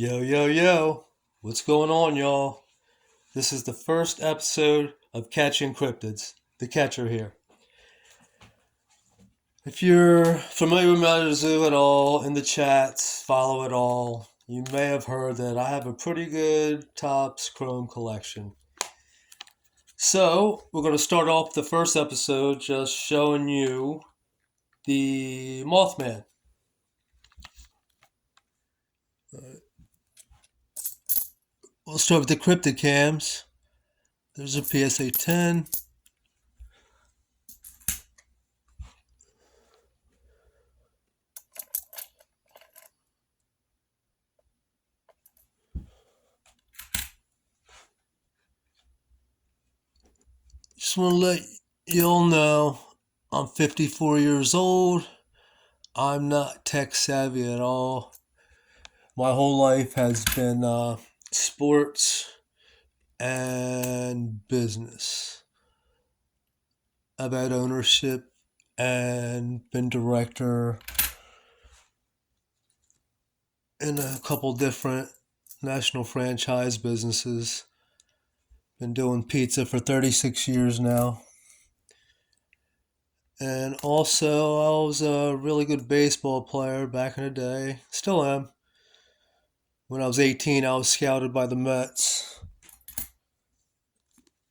Yo, yo, yo. What's going on, y'all? This is the first episode of Catching Cryptids. The catcher here. If you're familiar with Meta Zoo at all, in the chats, follow it all, you may have heard that I have a pretty good Topps Chrome collection. So, we're going to start off the first episode just showing you the Mothman. We'll start with the cryptid cams. There's a PSA 10. Just want to let y'all know I'm 54 years old. I'm not tech savvy at all. My whole life has been sports and business. I've had ownership and been director in a couple different national franchise businesses. Been doing pizza for 36 years now. And also, I was a really good baseball player back in the day. Still am. When I was 18, I was scouted by the Mets.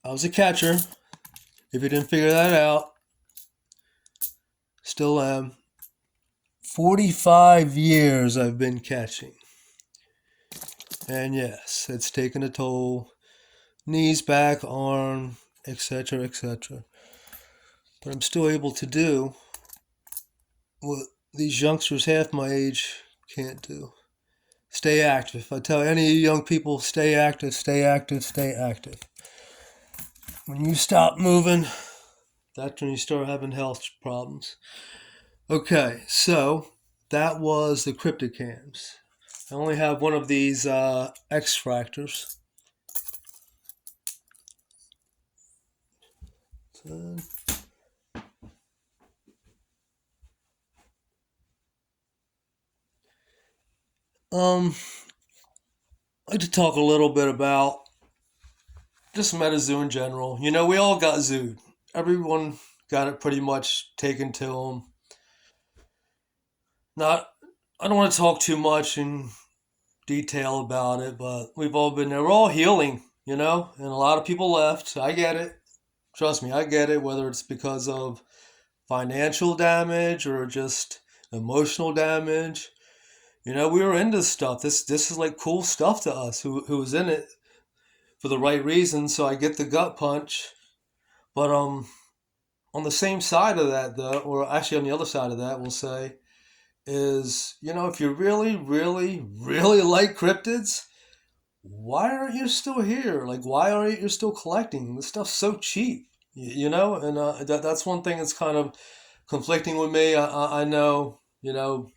I was a catcher. If you didn't figure that out, still am. 45 years I've been catching. And yes, it's taken a toll. Knees, back, arm, etc., etc. But I'm still able to do what these youngsters half my age can't do. Stay active. I tell any young people, stay active, stay active, stay active. When you stop moving, that's when you start having health problems. Okay, so that was the crypticams. I only have one of these extractors. I'd like to talk a little bit about just MetaZoo in general. You know, we all got zooed. Everyone got it pretty much taken to them. Not, I don't want to talk too much in detail about it, but we've all been there. We're all healing, you know, and a lot of people left. I get it. Trust me, I get it. Whether it's because of financial damage or just emotional damage, you know, we were into stuff. This is like cool stuff to us who was in it for the right reasons. So I get the gut punch, but on the same side of that though, or actually on the other side of that, we'll say is, you know, if you really, really, really like cryptids, why aren't you still here? Like, why aren't you still collecting? This stuff's so cheap, you know? And that's one thing that's kind of conflicting with me. I know, you know,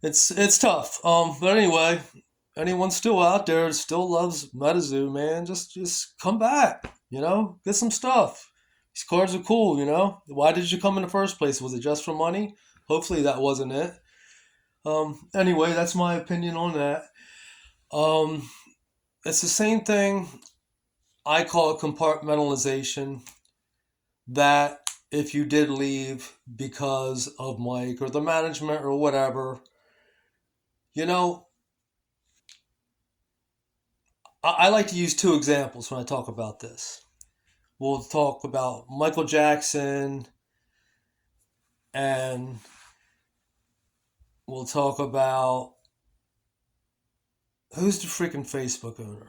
it's tough. But anyway, anyone still out there that still loves MetaZoo, man, just come back, you know? Get some stuff. These cards are cool, you know? Why did you come in the first place? Was it just for money? Hopefully that wasn't it. Anyway, that's my opinion on that. Um, it's the same thing. I call it compartmentalization. That if you did leave because of Mike or the management or whatever, you know, I like to use two examples when I talk about this. We'll talk about Michael Jackson and we'll talk about who's the freaking Facebook owner?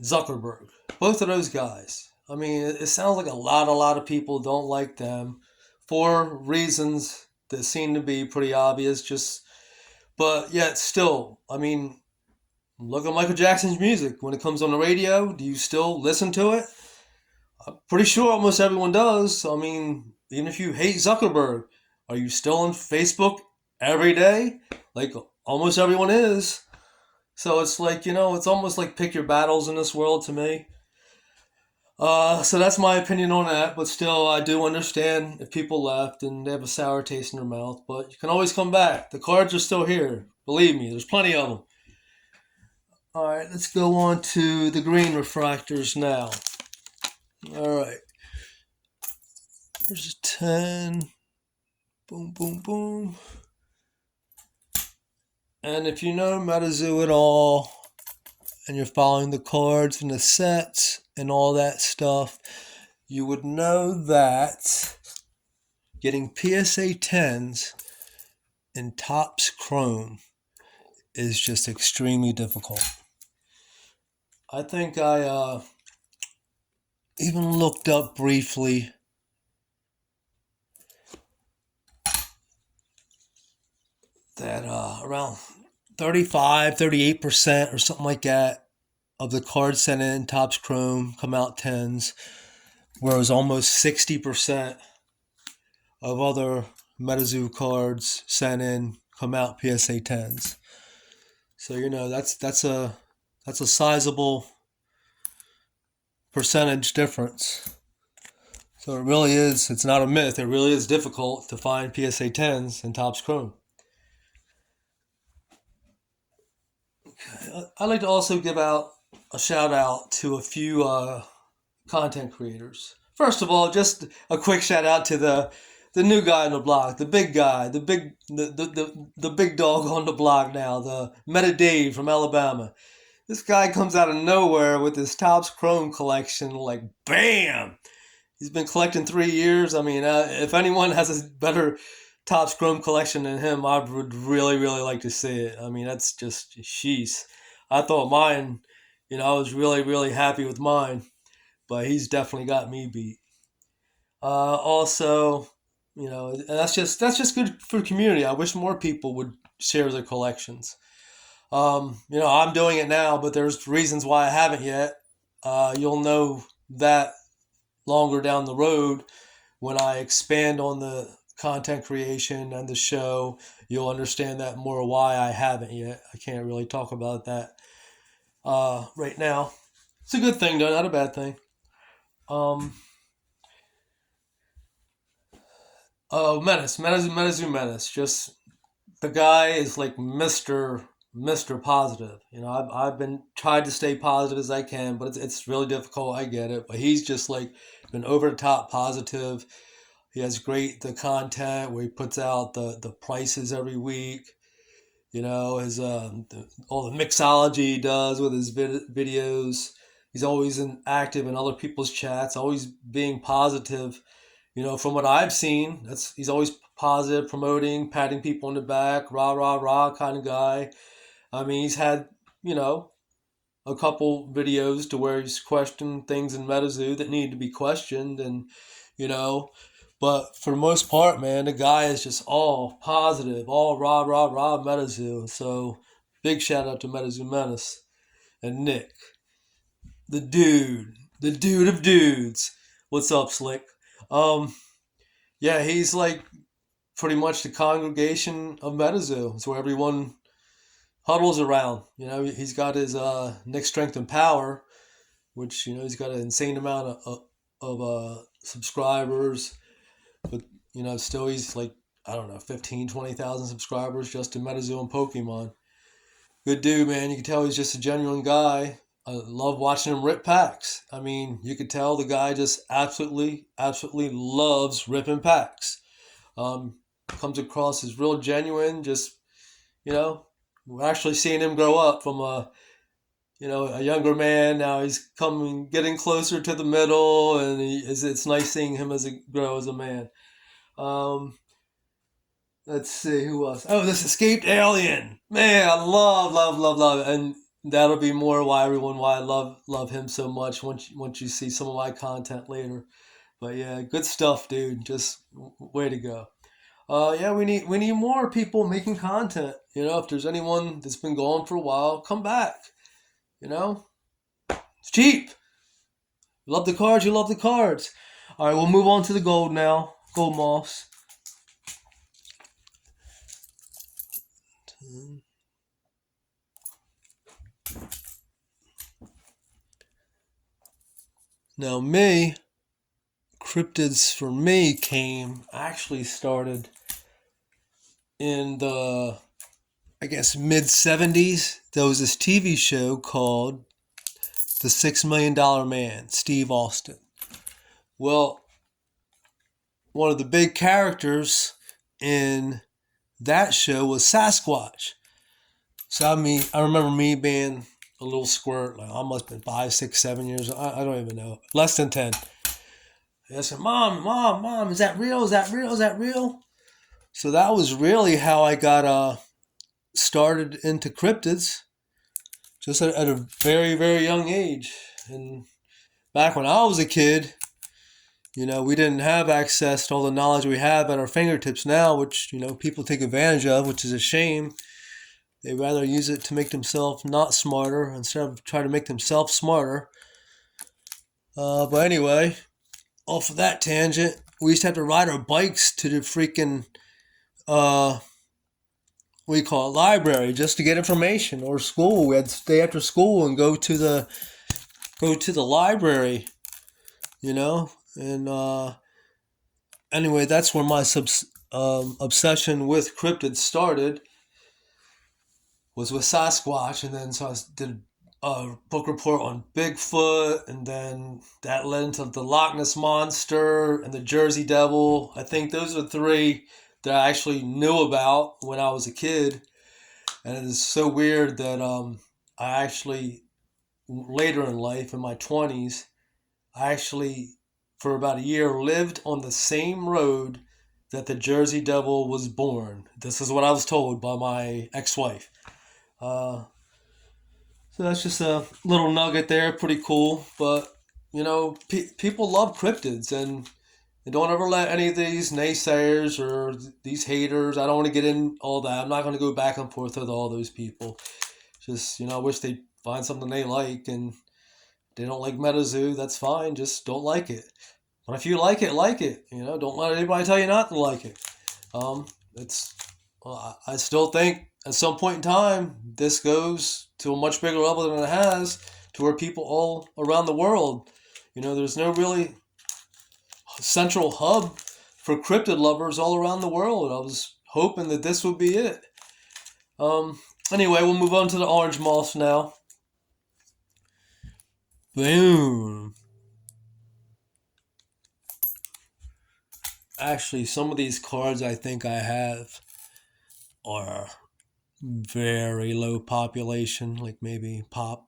Zuckerberg. Both of those guys. I mean, it sounds like a lot of people don't like them for reasons that seem to be pretty obvious. But yet still, I mean, look at Michael Jackson's music when it comes on the radio. Do you still listen to it? I'm pretty sure almost everyone does. I mean, even if you hate Zuckerberg, are you still on Facebook every day? Like almost everyone is. So it's like, you know, it's almost like pick your battles in this world to me. So that's my opinion on that. But still, I do understand if people left and they have a sour taste in their mouth. But you can always come back. The cards are still here. Believe me, there's plenty of them. All right, let's go on to the green refractors now. All right, there's a 10. Boom, boom, boom. And if you know MetaZoo at all, and you're following the cards and the sets and all that stuff, you would know that getting PSA 10s in Topps Chrome is just extremely difficult. I think I even looked up briefly that around 35, 38% or something like that of the cards sent in Topps Chrome come out 10s, whereas almost 60% of other MetaZoo cards sent in come out PSA 10s. So that's a sizable percentage difference. So it really is, it's not a myth, it really is difficult to find PSA 10s in Topps Chrome. Okay. I'd like to also give out a shout out to a few content creators. First of all, just a quick shout out to the new guy on the block, the big guy, the big dog on the block now, the Meta Dave from Alabama. This guy comes out of nowhere with his Topps Chrome collection, like bam! He's been collecting 3 years. I mean, if anyone has a better Topps Chrome collection than him, I would really, really like to see it. I mean, that's just sheesh. I thought mine, I was really, really happy with mine, but he's definitely got me beat. Also, and that's just good for the community. I wish more people would share their collections. I'm doing it now, but there's reasons why I haven't yet. You'll know that longer down the road when I expand on the content creation and the show. You'll understand that more why I haven't yet. I can't really talk about that right now. It's a good thing though, not a bad thing. Um, Menace. Just the guy is like Mister Positive. I've been tried to stay positive as I can, but it's really difficult. I get it, but he's just like been over the top positive. He has great the content where he puts out the prices every week. His all the mixology he does with his videos. He's always active in other people's chats, always being positive. From what I've seen, he's always positive, promoting, patting people on the back, rah rah rah kind of guy. I mean, he's had you know a couple videos to where he's questioned things in MetaZoo that need to be questioned, and you know, but for the most part, man, the guy is just all positive, all rah rah rah MetaZoo. So big shout out to MetaZoo Menace and Nick, the dude of dudes. What's up, Slick? Um, yeah, he's like pretty much the congregation of MetaZoo. It's where everyone huddles around. He's got his Nick Strength and Power, which he's got an insane amount of subscribers, but still he's like I don't know 15, 20,000 subscribers just in MetaZoo and Pokemon. Good dude, man. You can tell he's just a genuine guy. I love watching him rip packs. I mean, you could tell the guy just absolutely, absolutely loves ripping packs. Comes across as real genuine. Just we're actually seeing him grow up from a younger man. Now he's getting closer to the middle, and it's nice seeing him as he grow as a man. Um, let's see who else. Oh, this escaped alien. Man, I love, love, love, love, and that'll be more why I love him so much once you see some of my content later. But yeah, good stuff, dude. Just way to go. Yeah, we need more people making content. If there's anyone that's been gone for a while, come back. You know, it's cheap. You love the cards, you love the cards. All right, we'll move on to the gold now. Gold moss. Now, cryptids for me actually started in the I guess, mid 70s, there was this TV show called The $6 Million Man, Steve Austin. Well, one of the big characters in that show was Sasquatch. So I remember me being a little squirt, like I must have been 5, 6, 7 years. I don't even know, less than 10. I said, "Mom, is that real? Is that real? Is that real?" So that was really how I got started into cryptids, just at a very, very young age. And back when I was a kid, we didn't have access to all the knowledge we have at our fingertips now, which, people take advantage of, which is a shame. They rather use it to make themselves not smarter instead of try to make themselves smarter. But anyway, off of that tangent, we used to have to ride our bikes to the freaking, what do you call it, library, just to get information, or school. We had to stay after school and go to the library, and anyway, that's where my obsession with cryptids started, was with Sasquatch, and then so I did a book report on Bigfoot, and then that led into the Loch Ness Monster and the Jersey Devil. I think those are three that I actually knew about when I was a kid, and it is so weird that I actually, later in life, in my 20s, I actually, for about a year, lived on the same road that the Jersey Devil was born. This is what I was told by my ex-wife. Uh, so that's just a little nugget there, pretty cool. But people love cryptids, and don't ever let any of these naysayers or these haters. I don't want to get in all that. I'm not going to go back and forth with all those people. Just I wish they'd find something they like, and if they don't like MetaZoo, that's fine. Just don't like it. But if you like it, like it. Don't let anybody tell you not to like it. It's. Well, I still think at some point in time this goes to a much bigger level than it has, to where people all around the world. There's no really central hub for cryptid lovers all around the world. I was hoping that this would be it. Anyway, we'll move on to the orange moss now. Boom. Actually, some of these cards I think I have are very low population, like maybe pop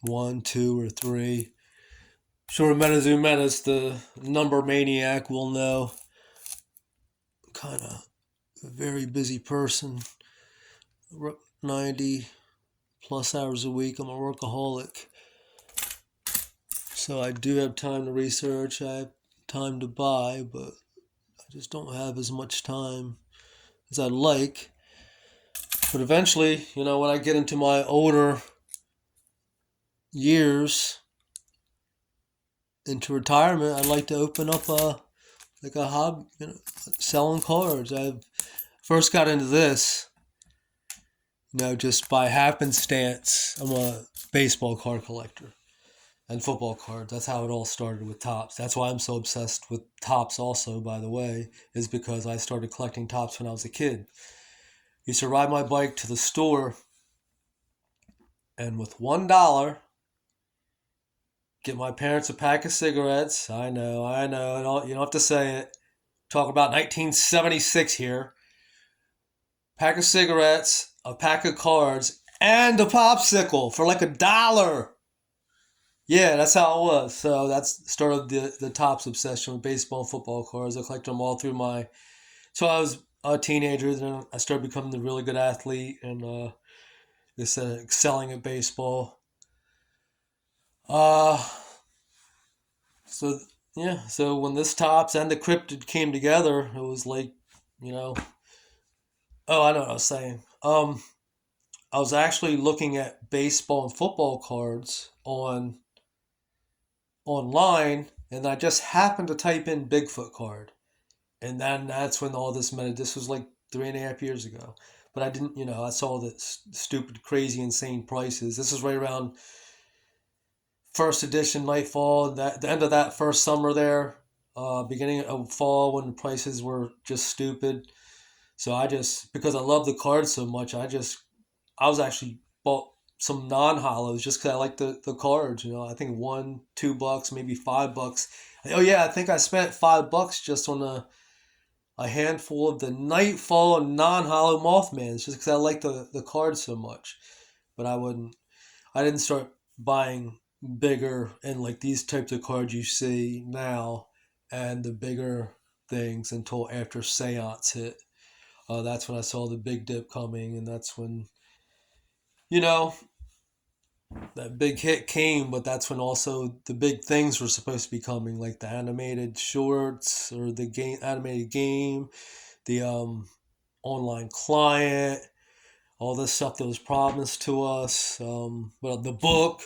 1, 2, or 3. Sure, MetaZoo Menace, the number maniac, will know. I'm kind of a very busy person. 90 plus hours a week. I'm a workaholic. So I do have time to research. I have time to buy, but I just don't have as much time as I'd like. But eventually, when I get into my older years, into retirement, I'd like to open up a hobby, selling cards. I first got into this, just by happenstance. I'm a baseball card collector and football cards. That's how it all started with Topps. That's why I'm so obsessed with Topps also, by the way, is because I started collecting Topps when I was a kid. Used to ride my bike to the store, and with $1, get my parents a pack of cigarettes. I know. You don't have to say it. Talk about 1976 here. Pack of cigarettes, a pack of cards, and a popsicle for like $1. Yeah, that's how it was. So that's started the Topps obsession with baseball and football cards. I collected them all through So I was a teenager, then I started becoming a really good athlete, and just excelling at baseball. Uh, so yeah, so when this Topps and the cryptid came together, it was like, you know, oh, I know what I was saying. I was actually looking at baseball and football cards online, and I just happened to type in Bigfoot card, and then that's when all this meant. This was like 3.5 years ago, but I didn't, I saw the stupid, crazy, insane prices. This is right around first edition Nightfall, the end of that first summer there, beginning of fall when the prices were just stupid. So I just, because I love the cards so much, I was actually bought some non hollows just because I like the cards. You know, I think one, $2, maybe $5. Oh yeah, I think I spent $5 just on a handful of the Nightfall non hollow Mothmans just because I like the cards so much. But I didn't start buying bigger and like these types of cards you see now and the bigger things until after Seance hit. That's when I saw the big dip coming, and that's when, you know, that big hit came, but that's when also the big things were supposed to be coming, like the animated shorts or the game animated game, the online client, all this stuff that was promised to us. But the book,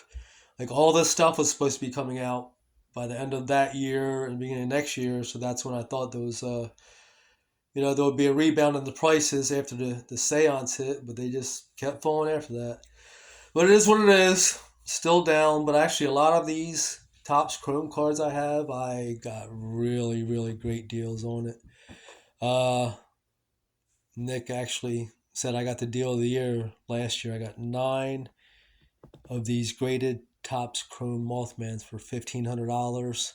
like all this stuff was supposed to be coming out by the end of that year and beginning of next year. So that's when I thought there was there would be a rebound in the prices after the seance hit, but they just kept falling after that. But it is what it is. Still down, but actually a lot of these Topps Chrome cards I have, I got really, really great deals on it. Uh, Nick actually said I got the deal of the year last year. I got 9 of these graded Topps Chrome Mothmans for $1,500,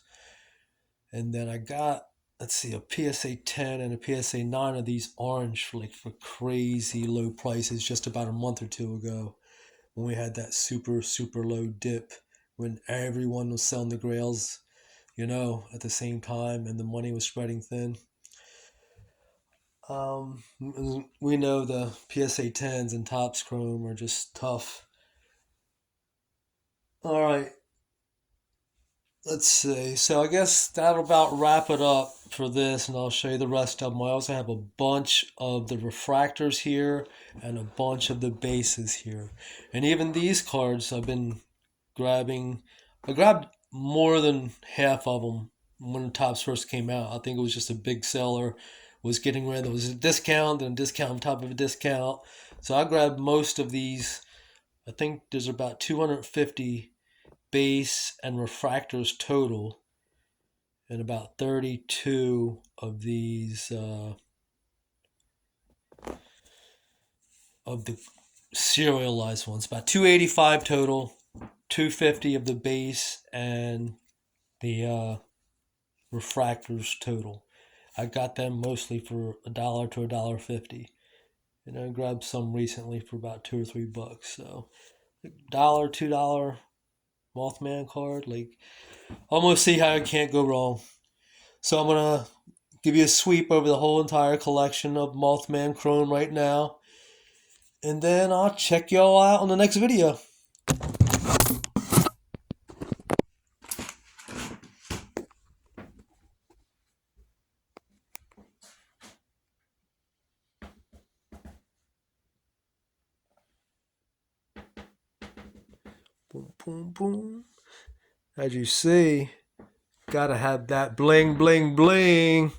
and then I got, let's see, a PSA 10 and a PSA 9 of these orange for crazy low prices just about a month or two ago when we had that super super low dip when everyone was selling the grails, at the same time and the money was spreading thin. We know the PSA 10s and Topps Chrome are just tough. All right, let's see. So I guess that'll about wrap it up for this, and I'll show you the rest of them. I also have a bunch of the refractors here and a bunch of the bases here, and even these cards I've been grabbing. I grabbed more than half of them when the Tops first came out. I think it was just a big seller was getting rid. There was a discount and a discount on top of a discount. So I grabbed most of these. I think there's about 250 base and refractors total, and about 32 of these of the serialized ones. About 285 total, 250 of the base, and the refractors total. I got them mostly for $1 to $1.50, and I grabbed some recently for about $2 or $3. So $1, $2 Mothman card, like almost see how I can't go wrong. So I'm gonna give you a sweep over the whole entire collection of Mothman Chrome right now, and then I'll check y'all out on the next video. Boom, boom, boom. As you see, gotta have that bling, bling, bling.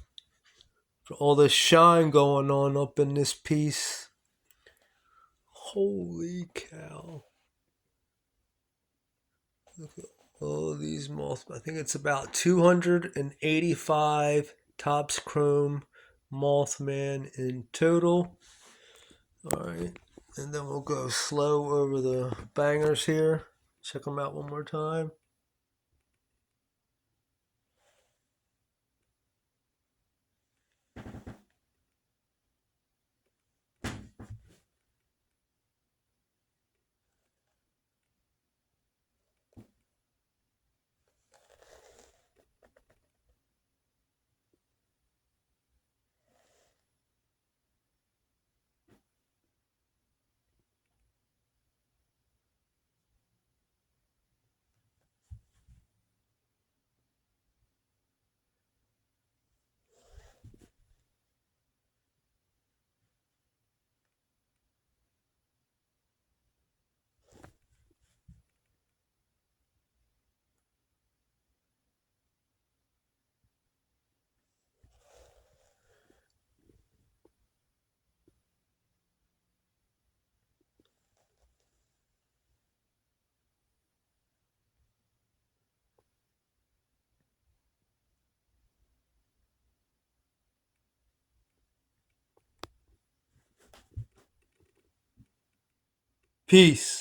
For all the shine going on up in this piece. Holy cow. Look at all these moths. I think it's about 285 Topps Chrome Mothman in total. Alright, and then we'll go slow over the bangers here. Check them out one more time. Peace.